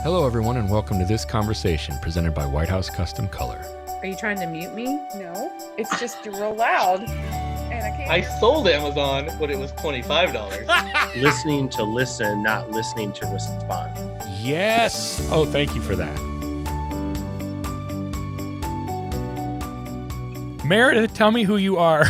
Hello, everyone, and welcome to this conversation presented by White House Custom Color. Are you trying to mute me? No, it's just real loud, and I can't. I sold Amazon when it was $25. Listening to listen, not listening to respond. Yes. Oh, thank you for that. Meredith, tell me who you are.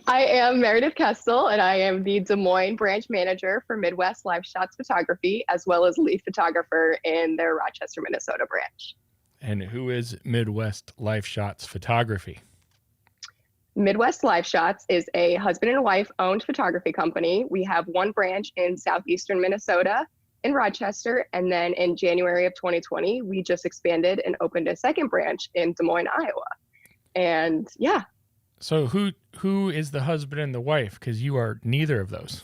I am Meredith Kestel, and I am the Des Moines branch manager for Midwest LifeShots Photography, as well as lead photographer in their Rochester, Minnesota branch. And who is Midwest LifeShots Photography? Midwest LifeShots is a husband and wife owned photography company. We have one branch in southeastern Minnesota in Rochester, and then in January of 2020, we just expanded and opened a second branch in Des Moines, Iowa. And yeah. So who is the husband and the wife? Because you are neither of those.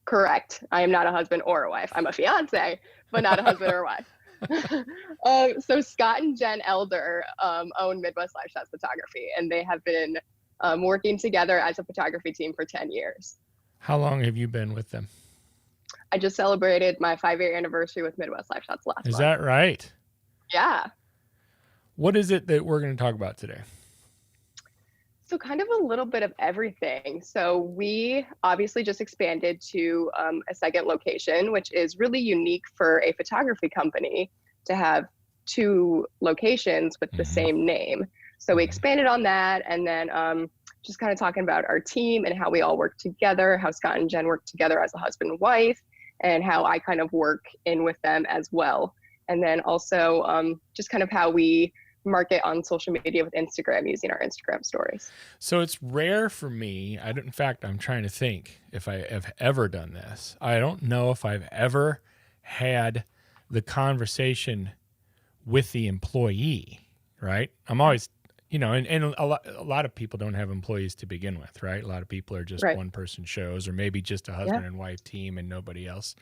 Correct. I am not a husband or a wife. I'm a fiance, but not a husband or a wife. So Scott and Jen Elder own Midwest LifeShots Photography, and they have been working together as a photography team for 10 years. How long have you been with them? I just celebrated my 5-year anniversary with Midwest LifeShots last month. Is that right? Yeah. What is it that we're going to talk about today? So kind of a little bit of everything. So we obviously just expanded to a second location, which is really unique for a photography company to have 2 locations with the same name. So we expanded on that, and then just kind of talking about our team and how we all work together, how Scott and Jen work together as a husband and wife, and how I kind of work in with them as well. And then also just kind of how we market on social media with Instagram using our Instagram stories. So it's rare for me. In fact, I'm trying to think if I have ever done this. I don't know if I've ever had the with the employee, right? I'm always, and a lot of people don't have employees to begin with, right? A lot of people are just one person shows, or maybe just a husband and wife team and nobody else.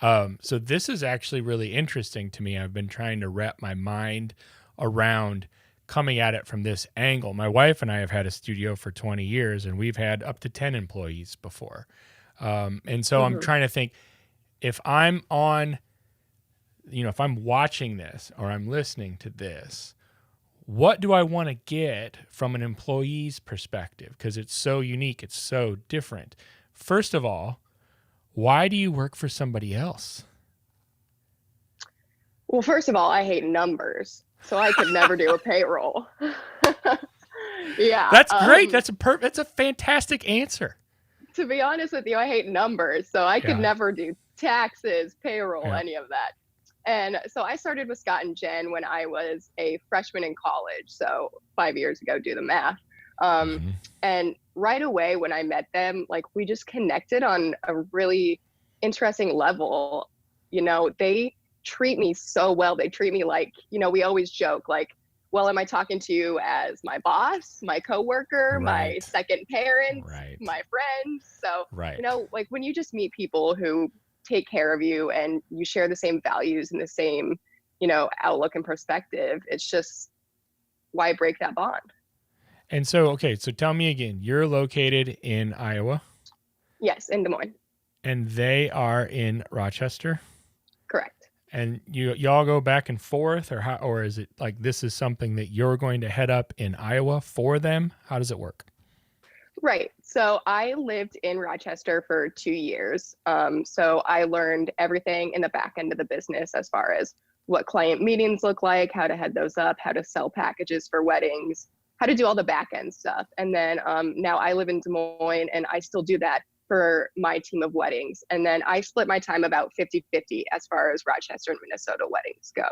So this is actually really interesting to me. I've been trying to wrap my mind around coming at it from this angle. My wife and I have had a studio for 20 years, and we've had up to 10 employees before. And so I'm trying to think, if I'm on, if I'm watching this or I'm listening to this, what do I want to get from an employee's perspective? Because it's so unique. It's so different. First of all, why do you work for somebody else? Well, first of all, I hate numbers, so I could never do a payroll. Yeah. That's great. That's a fantastic answer. To be honest with you, I hate numbers, so I could never do taxes, payroll, any of that. And so I started with Scott and Jen when I was a freshman in college, so 5 years ago, do the math. And right away when I met them, we just connected on a really interesting level. They treat me so well. They treat me like, we always joke, well, am I talking to you as my boss, my coworker, my second parent, my friend? So, when you just meet people who take care of you and you share the same values and the same, outlook and perspective, it's just why break that bond? And so, so tell me again, you're located in Iowa? Yes, in Des Moines. And they are in Rochester? Correct. And y'all go back and forth, or is it this is something that you're going to head up in Iowa for them? How does it work? Right. So I lived in Rochester for 2 years. So I learned everything in the back end of the business as far as what client meetings look like, how to head those up, how to sell packages for weddings, how to do all the back end stuff. And then now I live in Des Moines, and I still do that for my team of weddings. And then I split my time about 50-50 as far as Rochester and Minnesota weddings go.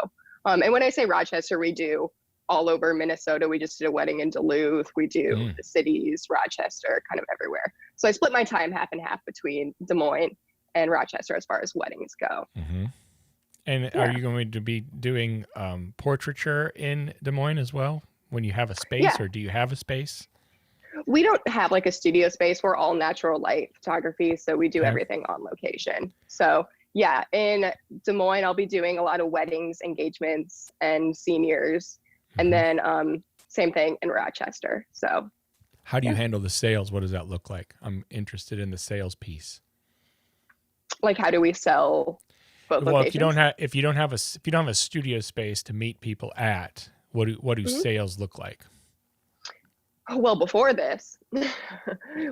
And when I say Rochester, we do all over Minnesota. We just did a wedding in Duluth. We do the cities, Rochester, kind of everywhere. So I split my time half and half between Des Moines and Rochester as far as weddings go. Mm-hmm. And are you going to be doing portraiture in Des Moines as well when you have a space, or do you have a space? We don't have a studio space. We're all natural light photography, so we do everything on location. So yeah, in Des Moines, I'll be doing a lot of weddings, engagements, and seniors. And then same thing in Rochester. So how do you handle the sales? What does that look like? I'm interested in the sales piece. How do we sell both Well, locations. if you don't have a studio space to meet people at, what do sales look like? Well, before this,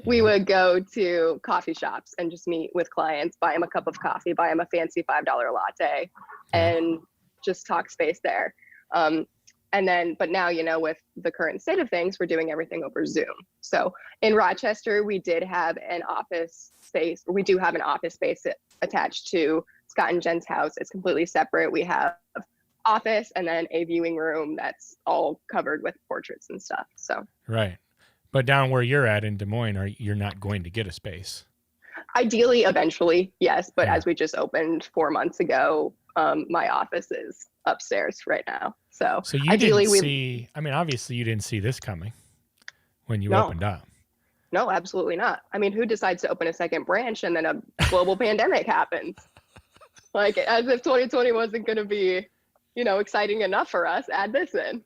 we would go to coffee shops and just meet with clients, buy them a cup of coffee, buy them a fancy $5 latte, and just talk space there. But now, with the current state of things, we're doing everything over Zoom. So in Rochester, we did have an office space, or we do have an office space attached to Scott and Jen's house. It's completely separate. We have office and then a viewing room that's all covered with portraits and stuff. So Right. But down where you're at in Des Moines, you're not going to get a space. ideally, eventually, yes. But as we just opened 4 months ago, my office is upstairs right now. So you ideally, didn't see, obviously you didn't see this coming when you opened up. No, absolutely not. I mean, who decides to open a second branch and then a global pandemic happens? Like, as if 2020 wasn't going to be, exciting enough for us, add this in.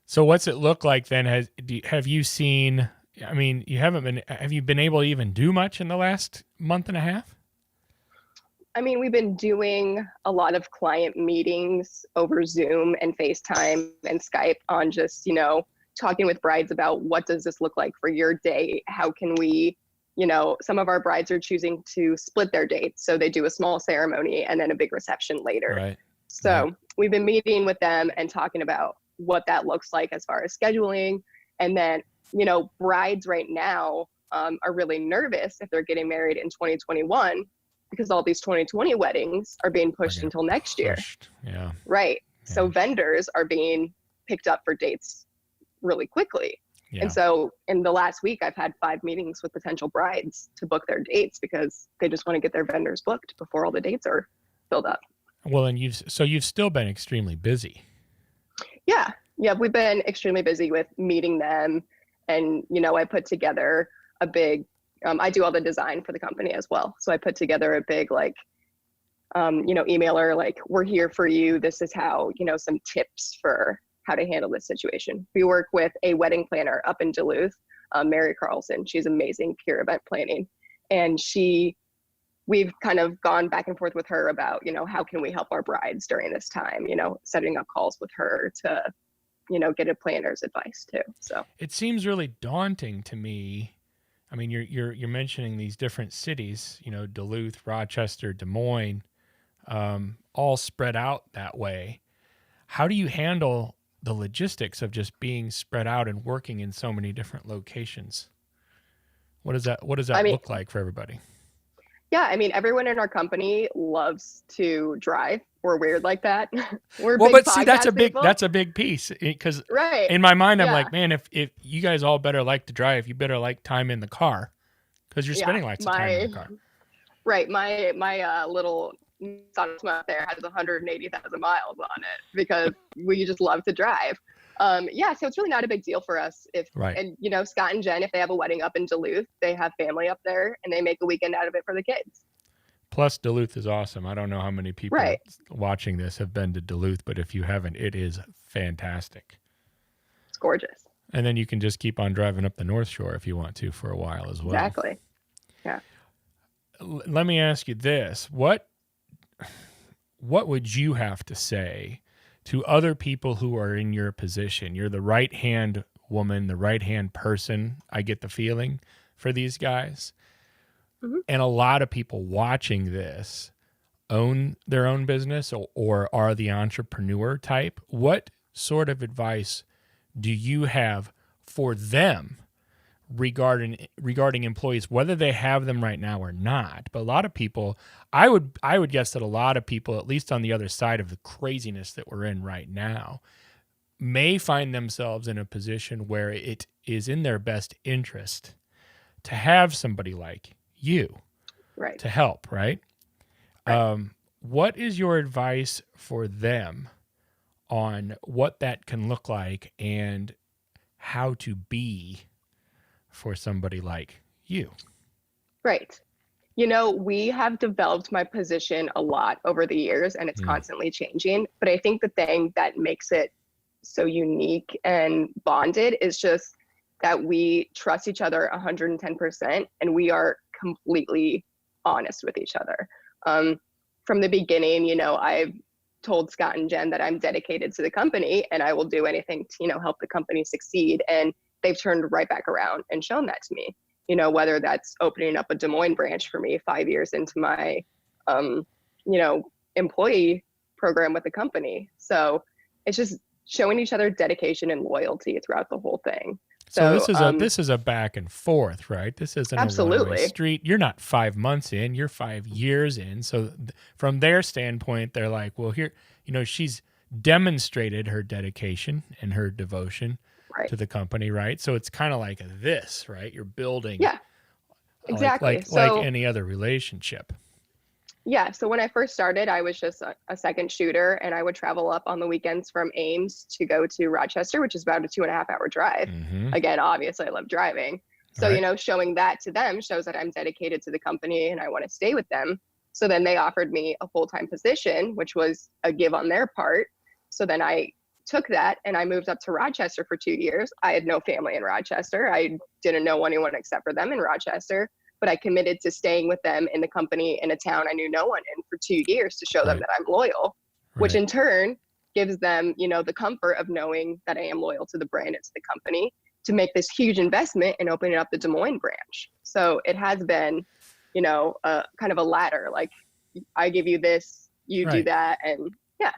So what's it look like then? Have you seen, have you been able to even do much in the last month and a half? I mean, we've been doing a lot of client meetings over Zoom and FaceTime and Skype on just, talking with brides about what does this look like for your day? How can we, some of our brides are choosing to split their dates. So they do a small ceremony and then a big reception later. Right. So we've been meeting with them and talking about what that looks like as far as scheduling. And then, brides right now are really nervous if they're getting married in 2021 because all these 2020 weddings are being pushed until next year. Yeah. Right. Yeah. So vendors are being picked up for dates really quickly. Yeah. And so in the last week, I've had 5 meetings with potential brides to book their dates because they just want to get their vendors booked before all the dates are filled up. Well, and you've still been extremely busy. Yeah. We've been extremely busy with meeting them. And, I put together a big, I do all the design for the company as well. So I put together a big, emailer, like, we're here for you. This is how, some tips for how to handle this situation. We work with a wedding planner up in Duluth, Mary Carlson. She's amazing, pure event planning. And we've kind of gone back and forth with her about, how can we help our brides during this time, setting up calls with her to, get a planner's advice too. So it seems really daunting to me. I mean, you're mentioning these different cities, Duluth, Rochester, Des Moines, all spread out that way. How do you handle the logistics of just being spread out and working in so many different locations? What does that look like for everybody? Yeah, I mean, everyone in our company loves to drive. We're weird like that. That's a big piece because in my mind, I'm like, man, if you guys all better like to drive, you better like time in the car because you're spending lots of time in the car. Right. My little Nissan there has 180,000 miles on it because we just love to drive. So it's really not a big deal for us and Scott and Jen, if they have a wedding up in Duluth, they have family up there and they make a weekend out of it for the kids. Plus Duluth is awesome. I don't know how many people watching this have been to Duluth, but if you haven't, it is fantastic. It's gorgeous. And then you can just keep on driving up the North Shore if you want to for a while as well. Exactly. Yeah. Let me ask you this. What would you have to say to other people who are in your position? You're the right-hand woman, the right-hand person, I get the feeling, for these guys. Mm-hmm. And a lot of people watching this own their own business or are the entrepreneur type. What sort of advice do you have for them regarding employees, whether they have them right now or not? But a lot of people, I would guess that a lot of people, at least on the other side of the craziness that we're in right now, may find themselves in a position where it is in their best interest to have somebody like you to help, right? What is your advice for them on what that can look like and how to be for somebody like you? Right. We have developed my position a lot over the years and it's constantly changing. But I think the thing that makes it so unique and bonded is just that we trust each other 110% and we are completely honest with each other. from the beginning, you know, I've told Scott and Jen that I'm dedicated to the company and I will do anything to, you know, help the company succeed. And they've turned right back around and shown that to me, you know, whether that's opening up a Des Moines branch for me 5 years into my, you know, employee program with the company. So it's just showing each other dedication and loyalty throughout the whole thing. So this is a back and forth, right? This isn't absolutely a one-way street. You're not 5 months in, you're 5 years in. So from their standpoint, they're like, well, here, you know, she's demonstrated her dedication and her devotion right. to the company, right? So it's kind of like this, right? You're building, yeah, exactly, like any other relationship. Yeah. So when I first started, I was just a second shooter, and I would travel up on the weekends from Ames to go to Rochester, which is about a 2.5-hour drive. Mm-hmm. Again, obviously I love driving. So, right. you know, showing that to them shows that I'm dedicated to the company and I want to stay with them. So then they offered me a full-time position, which was a give on their part. So then I took that and I moved up to Rochester for 2 years. I had no family in Rochester. I didn't know anyone except for them in Rochester. But I committed to staying with them in the company in a town I knew no one in for 2 years to show them that I'm loyal, which in turn gives them, you know, the comfort of knowing that I am loyal to the brand and to the company to make this huge investment in opening up the Des Moines branch. So it has been, you know, kind of a ladder. Like, I give you this, you do that. And yeah.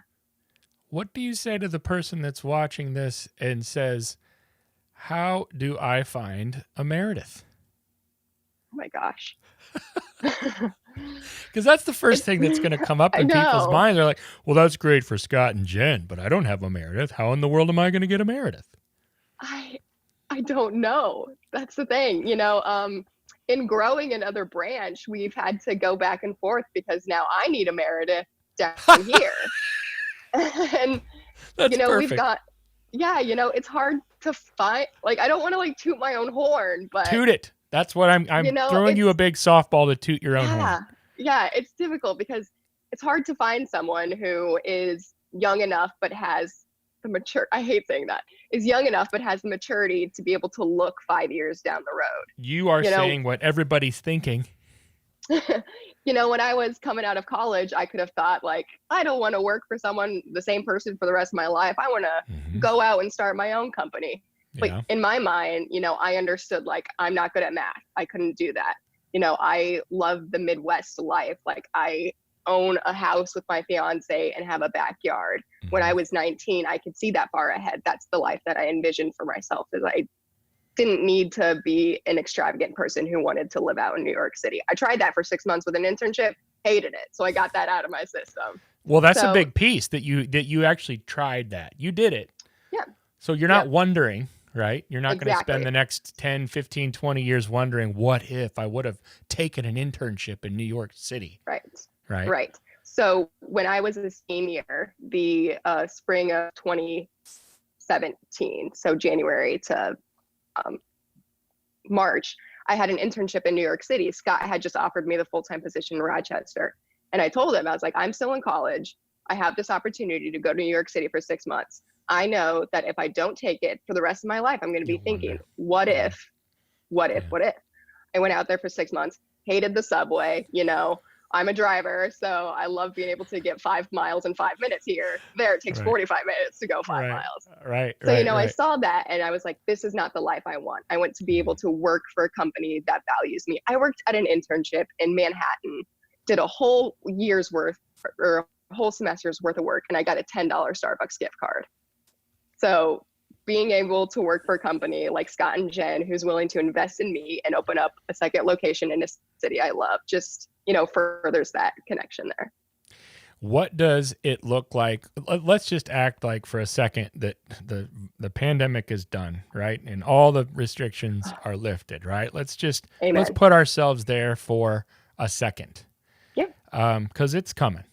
What do you say to the person that's watching this and says, how do I find a Meredith? Oh my gosh. Because that's the first thing that's going to come up in people's minds. They're like, well, that's great for Scott and Jen, but I don't have a Meredith. How in the world am I going to get a Meredith? I don't know. That's the thing. You know, in growing another branch, we've had to go back and forth because now I need a Meredith down here. And, that's you know, perfect. we've got, yeah, you know, it's hard to find, like, I don't want to like toot my own horn, but toot it. That's what I'm you know, throwing you a big softball to toot your own horn. Yeah, it's difficult because it's hard to find someone who is young enough but has the I hate saying that, is young enough but has the maturity to be able to look 5 years down the road. You are saying what everybody's thinking. You know, when I was coming out of college, I could have thought, like, I don't want to work for the same person for the rest of my life. I want to go out and start my own company. But in my mind, you know, I understood, like, I'm not good at math. I couldn't do that. You know, I love the Midwest life. Like, I own a house with my fiance and have a backyard. When I was 19, I could see that far ahead. That's the life that I envisioned for myself, is I didn't need to be an extravagant person who wanted to live out in New York City. I tried that for 6 months with an internship, hated it. So I got that out of my system. Well, that's a big piece that you actually tried that. You did it. Yeah. So you're not wondering. Right? You're not going to spend the next 10, 15, 20 years wondering, what if I would have taken an internship in New York City? Right. So when I was a senior, the spring of 2017, so January to March, I had an internship in New York City. Scott had just offered me the full-time position in Rochester. And I told him, I was like, I'm still in college. I have this opportunity to go to New York City for 6 months. I know that if I don't take it for the rest of my life, I'm going to be thinking, what if? I went out there for 6 months, hated the subway. You know, I'm a driver, so I love being able to get 5 miles in 5 minutes here. There, it takes 45 minutes to go 5 miles. So, you know, I saw that and I was like, this is not the life I want. I want to be able to work for a company that values me. I worked at an internship in Manhattan, did a whole year's worth or a whole semester's worth of work, and I got a $10 Starbucks gift card. So being able to work for a company like Scott and Jen, who's willing to invest in me and open up a second location in a city I love, just, you know, furthers that connection there. What does it look like? Let's just act like for a second that the pandemic is done, right? And all the restrictions are lifted, right? Let's put ourselves there for a second. Yeah. 'Cause it's coming.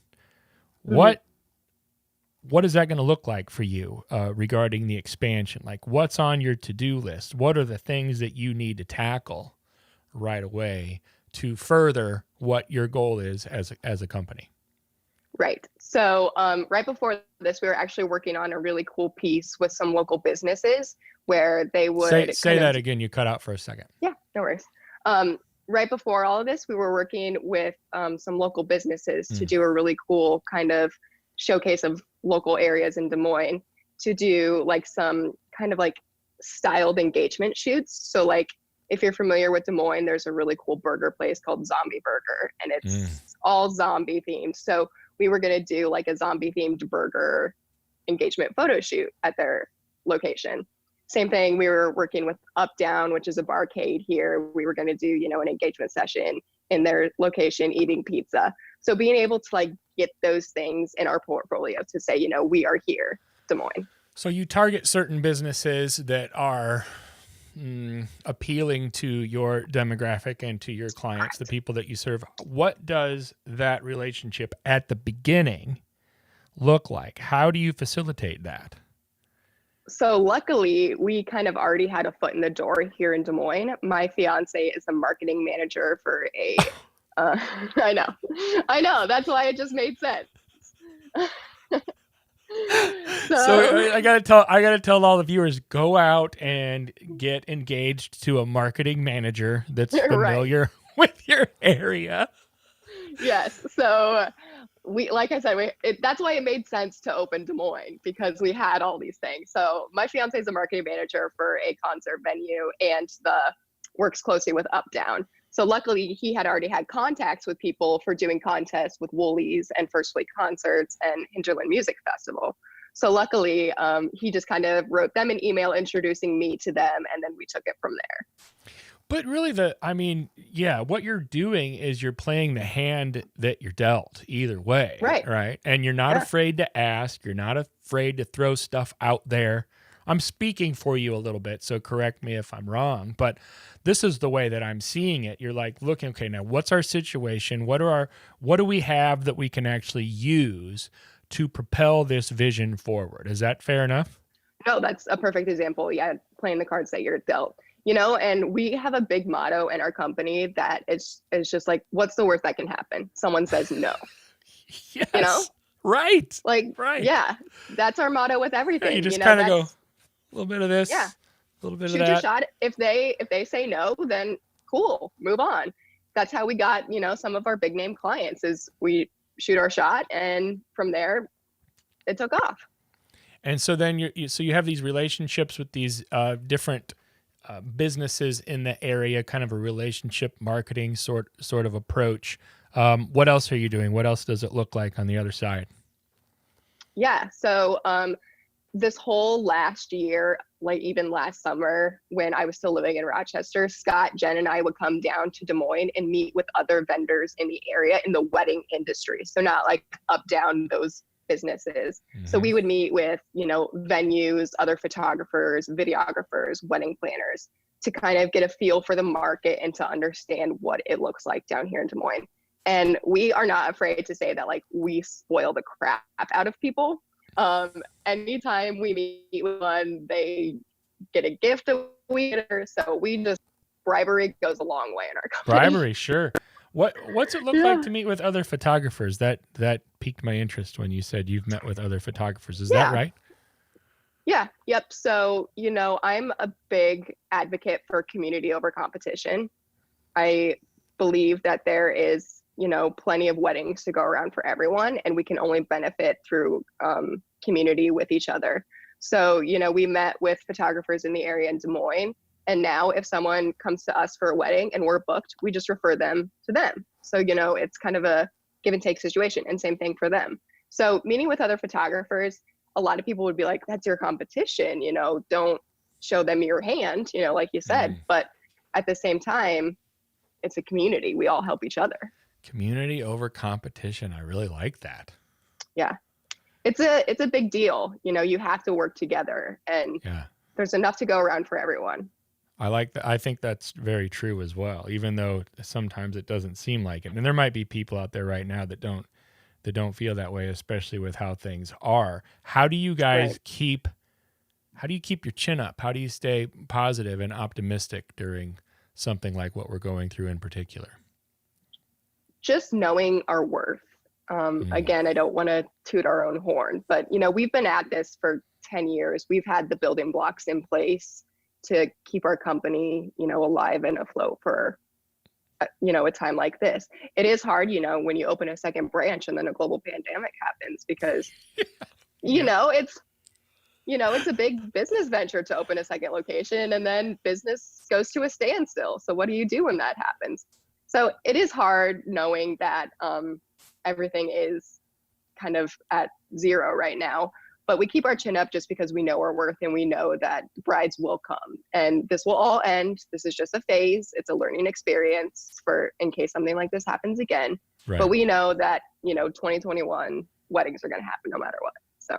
What is that going to look like for you regarding the expansion? Like, what's on your to-do list? What are the things that you need to tackle right away to further what your goal is as a company? Right. So right before this, we were actually working on a really cool piece with some local businesses where they would say that again. You cut out for a second. Yeah, no worries. right before all of this, we were working with some local businesses to do a really cool kind of showcase of local areas in Des Moines, to do like some kind of like styled engagement shoots. So like, if you're familiar with Des Moines, there's a really cool burger place called Zombie Burger, and it's all zombie themed. So we were going to do like a zombie themed burger engagement photo shoot at their location. Same thing, we were working with Up Down, which is a barcade here. We were going to do, you know, an engagement session in their location eating pizza. So being able to like get those things in our portfolio to say, you know, we are here, Des Moines. So you target certain businesses that are appealing to your demographic and to your clients, the people that you serve. What does that relationship at the beginning look like? How do you facilitate that? So luckily, we kind of already had a foot in the door here in Des Moines. My fiance is a marketing manager for a, I know, that's why it just made sense. So I gotta tell all the viewers, go out and get engaged to a marketing manager that's familiar with your area. Yes. So we, like I said, that's why it made sense to open Des Moines, because we had all these things. So my fiance is a marketing manager for a concert venue and works closely with Up Down. So luckily he had already had contacts with people for doing contests with Woolies and First Fleet Concerts and Hinterland Music Festival. So luckily he just kind of wrote them an email introducing me to them, and then we took it from there. But really what you're doing is you're playing the hand that you're dealt either way. Right. And you're not afraid to ask. You're not afraid to throw stuff out there. I'm speaking for you a little bit, so correct me if I'm wrong, but this is the way that I'm seeing it. You're like, looking, okay, now what's our situation? What do we have that we can actually use to propel this vision forward? Is that fair enough? No, that's a perfect example. Yeah, playing the cards that you're dealt. You know, and we have a big motto in our company that it's just like, what's the worst that can happen? Someone says no. Yes. You know? Right. Like, yeah, that's our motto with everything. Yeah, you just kind of go, a little bit of this, a little bit shoot of that. Your shot. If they say no, then cool, move on. That's how we got, you know, some of our big name clients, is we shoot our shot, and from there it took off. And so then you have these relationships with these different businesses in the area, kind of a relationship marketing sort of approach. What else are you doing? What else does it look like on the other side? Yeah. So this whole last year, like even last summer when I was still living in Rochester, Scott, Jen, and I would come down to Des Moines and meet with other vendors in the area in the wedding industry. So not like Up Down, those businesses. So we would meet with, you know, venues, other photographers, videographers, wedding planners, to kind of get a feel for the market and to understand what it looks like down here in Des Moines. And we are not afraid to say that, like, we spoil the crap out of people. Anytime we meet with one, they get a gift a week, so bribery goes a long way in our company. Bribery, sure. What's it look like to meet with other photographers? That piqued my interest when you said you've met with other photographers. Is that right? Yeah. Yep. So, you know, I'm a big advocate for community over competition. I believe that there is, you know, plenty of weddings to go around for everyone, and we can only benefit through community with each other. So, you know, we met with photographers in the area in Des Moines. And now if someone comes to us for a wedding and we're booked, we just refer them to them. So, you know, it's kind of a give and take situation, and same thing for them. So meeting with other photographers, a lot of people would be like, that's your competition, you know, don't show them your hand, you know, like you said. But at the same time, it's a community. We all help each other. Community over competition. I really like that. Yeah. It's a big deal. You know, you have to work together, and there's enough to go around for everyone. I like that. I think that's very true as well, even though sometimes it doesn't seem like it. And there might be people out there right now that don't feel that way, especially with how things are. How do you guys keep your chin up? How do you stay positive and optimistic during something like what we're going through in particular? Just knowing our worth. Again, I don't want to toot our own horn, but, you know, we've been at this for 10 years. We've had the building blocks in place to keep our company, you know, alive and afloat for a time like this. It is hard, when you open a second branch and then a global pandemic happens, because, it's a big business venture to open a second location, and then business goes to a standstill. So what do you do when that happens? So it is hard knowing that everything is kind of at zero right now, but we keep our chin up just because we know our worth, and we know that brides will come, and this will all end. This is just a phase. It's a learning experience in case something like this happens again. Right. But we know that, 2021 weddings are going to happen no matter what. So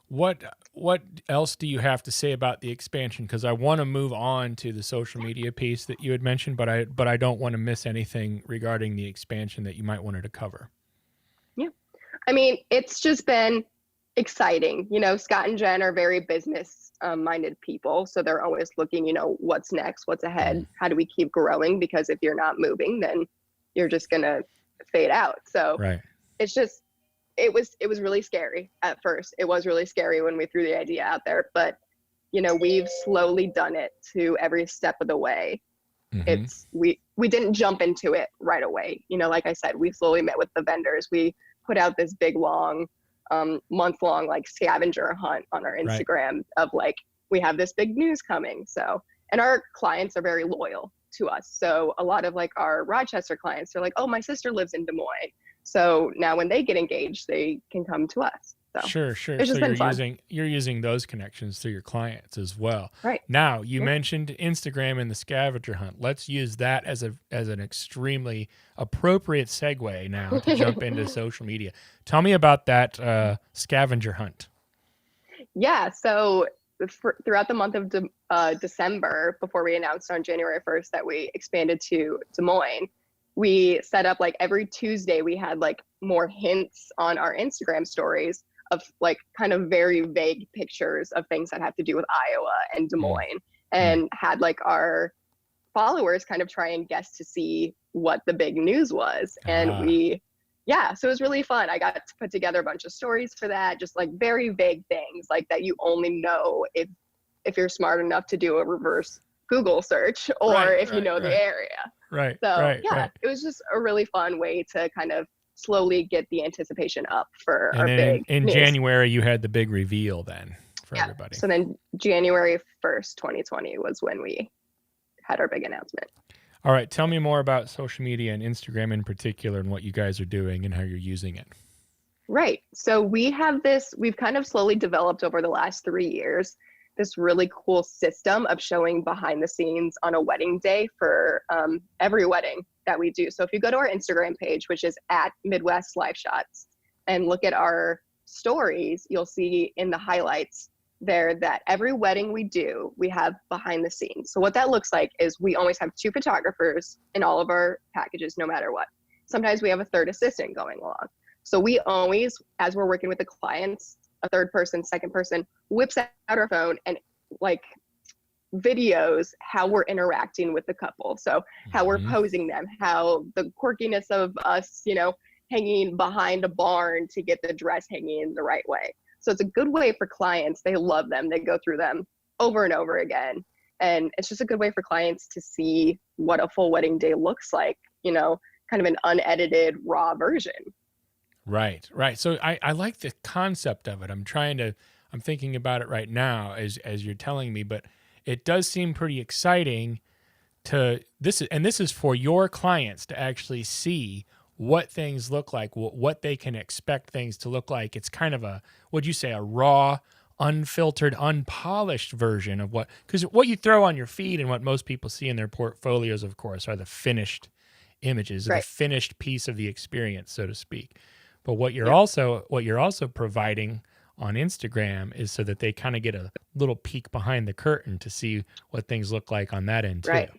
what else do you have to say about the expansion? Because I want to move on to the social media piece that you had mentioned, but I don't want to miss anything regarding the expansion that you might wanted to cover. Yeah. I mean, it's just been exciting. Scott and Jen are very business minded people. So they're always looking, what's next, what's ahead, how do we keep growing? Because if you're not moving, then you're just going to fade out. So right. It's just, it was really scary at first. It was really scary when we threw the idea out there, but we've slowly done it to every step of the way. Mm-hmm. We didn't jump into it right away. Like I said, we slowly met with the vendors. We put out this big long month-long like scavenger hunt on our Instagram of like, we have this big news coming. So, and our clients are very loyal to us. So a lot of like our Rochester clients are like, oh, my sister lives in Des Moines. So now when they get engaged, they can come to us. So sure. It's So just been fun. you're using those connections through your clients as well. Right. Now you mentioned Instagram and the scavenger hunt. Let's use that as an extremely appropriate segue now to jump into social media. Tell me about that scavenger hunt. Yeah. So throughout the month of December, before we announced on January 1st that we expanded to Des Moines, we set up like every Tuesday, we had like more hints on our Instagram stories of like kind of very vague pictures of things that have to do with Iowa and Des Moines, and had like our followers kind of try and guess to see what the big news was. And so it was really fun. I got to put together a bunch of stories for that, just like very vague things like that you only know if you're smart enough to do a reverse Google search, or if you know the area. Right. So it was just a really fun way to kind of slowly get the anticipation up for our big in news. January, you had the big reveal then for everybody. So then January 1st, 2020 was when we had our big announcement. All right. Tell me more about social media and Instagram in particular, and what you guys are doing and how you're using it. Right. So we've kind of slowly developed over the last 3 years, this really cool system of showing behind the scenes on a wedding day for every wedding that we do. So if you go to our Instagram page, which is at Midwest LifeShots, and look at our stories, you'll see in the highlights there that every wedding we do, we have behind the scenes. So what that looks like is we always have 2 photographers in all of our packages, no matter what. Sometimes we have a third assistant going along. So we always, as we're working with the clients, a third person, second person whips out our phone and like videos how we're interacting with the couple. So how we're posing them, how the quirkiness of us, hanging behind a barn to get the dress hanging the right way. So it's a good way for clients. They love them. They go through them over and over again. And it's just a good way for clients to see what a full wedding day looks like, kind of an unedited raw version. Right. So I like the concept of it. I'm thinking about it right now as you're telling me, but it does seem pretty exciting this is for your clients to actually see what things look like, what they can expect things to look like. It's kind of a raw, unfiltered, unpolished version of because what you throw on your feed and what most people see in their portfolios, of course, are the finished images, the finished piece of the experience, so to speak. But what you're also providing on Instagram is so that they kind of get a little peek behind the curtain to see what things look like on that end too. Right.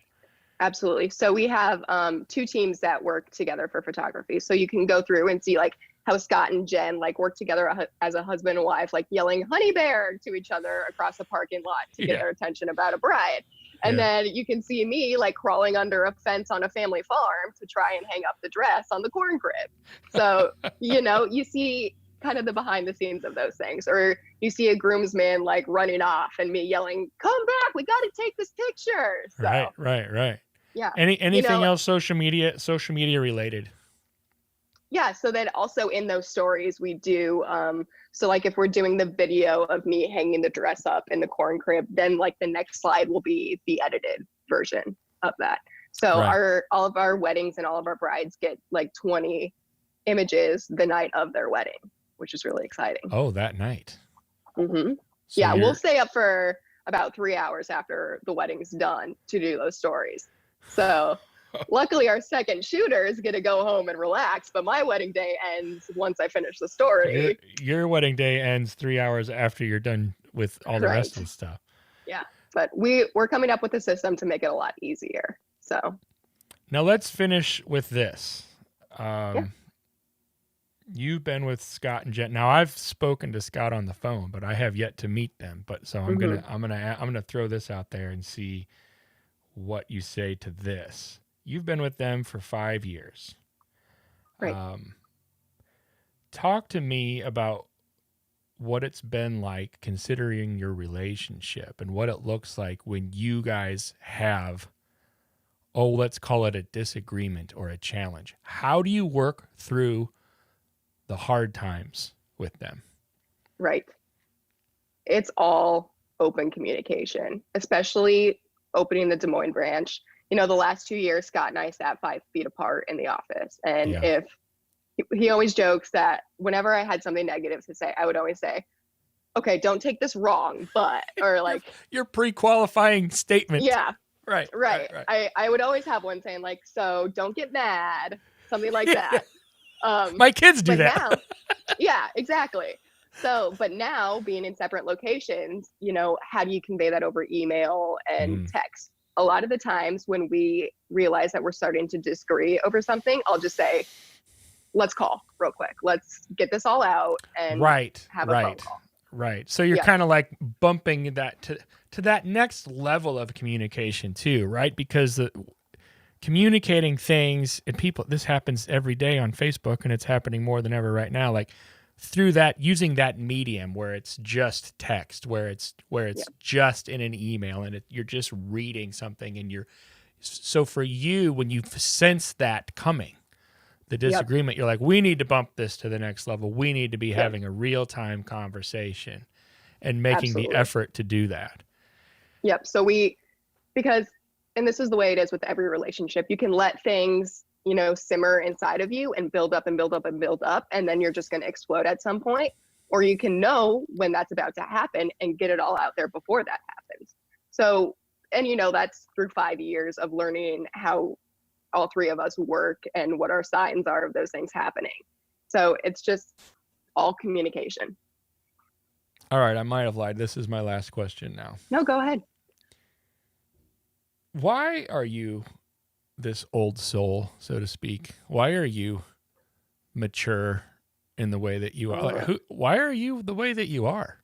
Absolutely. So we have 2 teams that work together for photography. So you can go through and see like how Scott and Jen like work together as a husband and wife, like yelling honey bear to each other across a parking lot to get their attention about a bride. And then you can see me like crawling under a fence on a family farm to try and hang up the dress on the corn crib. So, you see kind of the behind the scenes of those things, or you see a groomsman like running off and me yelling, come back, we got to take this picture. So, Right. Yeah. Anything else social media related? Yeah, so then also in those stories we do, so like if we're doing the video of me hanging the dress up in the corn crib, then like the next slide will be the edited version of that. So Right. all of our weddings and all of our brides get like 20 images the night of their wedding, which is really exciting. Oh, that night. Mm-hmm. So Yeah, we'll stay up for about 3 hours after the wedding's done to do those stories. So luckily our second shooter is going to go home and relax, but my wedding day ends once I finish the story. Your wedding day ends 3 hours after you're done with all the rest of the stuff. Yeah, but we're coming up with a system to make it a lot easier. So now let's finish with this. You've been with Scott and Jen. Now I've spoken to Scott on the phone, but I have yet to meet them. But so I'm gonna throw this out there and see what you say to this. You've been with them for 5 years. Right. Talk to me about what it's been like considering your relationship and what it looks like when you guys have, let's call it a disagreement or a challenge. How do you work through the hard times with them? Right. It's all open communication, especially opening the Des Moines branch. The last 2 years, Scott and I sat 5 feet apart in the office. And if he always jokes that whenever I had something negative to say, I would always say, okay, don't take this wrong, but, or like your pre-qualifying statement. Yeah. Right. I would always have one saying like, so don't get mad, something like that. My kids do that. Now, yeah, exactly. So, but now being in separate locations, how do you convey that over email and text? A lot of the times when we realize that we're starting to disagree over something, I'll just say, let's call real quick. Let's get this all out and have a phone call. Right. So you're kind of like bumping that to that next level of communication too, right? Because communicating things and people, this happens every day on Facebook and it's happening more than ever right now. Like through that, using that medium where it's just text, where it's just in an email and you're just reading something and so for you, when you sense that coming, the disagreement, you're like, we need to bump this to the next level. We need to be having a real-time conversation and making the effort to do that. Yep. So because this is the way it is with every relationship, you can let things, simmer inside of you and build up and build up and build up. And then you're just going to explode at some point, or you can know when that's about to happen and get it all out there before that happens. So, and that's through 5 years of learning how all 3 of us work and what our signs are of those things happening. So it's just all communication. All right. I might have lied. This is my last question now. No, go ahead. Why are you this old soul, so to speak? Why are you mature in the way that you are? Why are you the way that you are?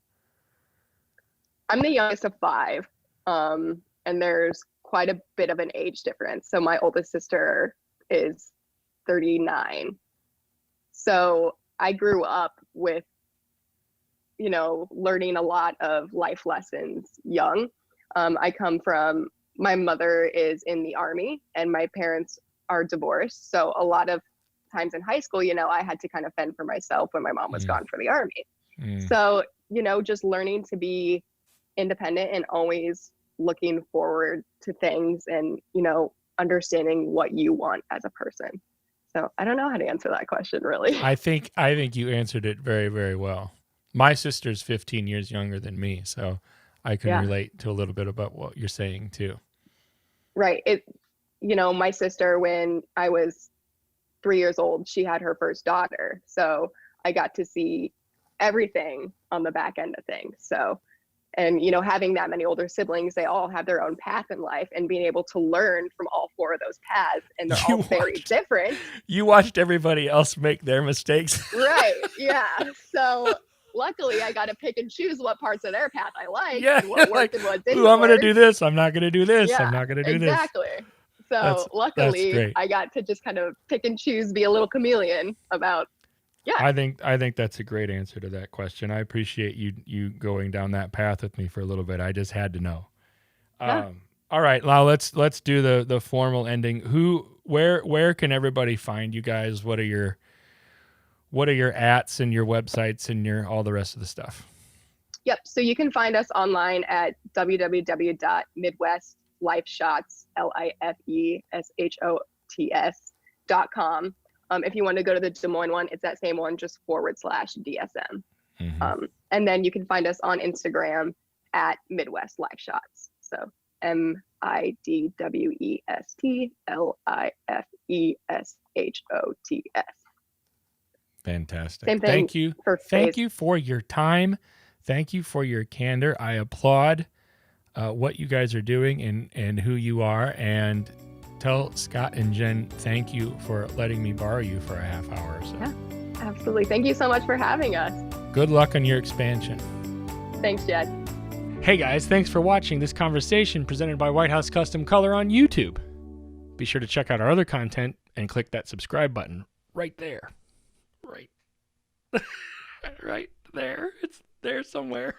I'm the youngest of 5. And there's quite a bit of an age difference. So my oldest sister is 39. So I grew up with, learning a lot of life lessons young. My mother is in the Army and my parents are divorced. So a lot of times in high school, I had to kind of fend for myself when my mom was gone for the Army. So, just learning to be independent and always looking forward to things and, understanding what you want as a person. So I don't know how to answer that question really. I think you answered it very, very well. My sister's 15 years younger than me, so I can relate to a little bit about what you're saying too. Right. My sister, when I was 3 years old, she had her first daughter. So I got to see everything on the back end of things. So, and, having that many older siblings, they all have their own path in life and being able to learn from all 4 of those paths. And they're all very different. You watched everybody else make their mistakes. Right. Yeah. So luckily I got to pick and choose what parts of their path I like and what worked and what didn't. I'm going to do this. I'm not going to do this. I'm not going to do this. Exactly. So luckily I got to just kind of pick and choose, be a little chameleon about. Yeah. I think that's a great answer to that question. I appreciate you going down that path with me for a little bit. I just had to know. All right, now let's do the formal ending. Where can everybody find you guys? What are your ats and your websites and your all the rest of the stuff? Yep. So you can find us online at www.midwestlifeshots, LifeShots.com. If you want to go to the Des Moines one, it's that same one, just /DSM. Mm-hmm. And then you can find us on Instagram at Midwest Life Shots. So MidwestLifeshots. Fantastic. Same thing. Thank you for your time. Thank you for your candor. I applaud what you guys are doing and who you are. And tell Scott and Jen, thank you for letting me borrow you for a half hour or so. Yeah, absolutely. Thank you so much for having us. Good luck on your expansion. Thanks, Jed. Hey guys, thanks for watching this conversation presented by White House Custom Color on YouTube. Be sure to check out our other content and click that subscribe button right there. Right. Right there. It's there somewhere.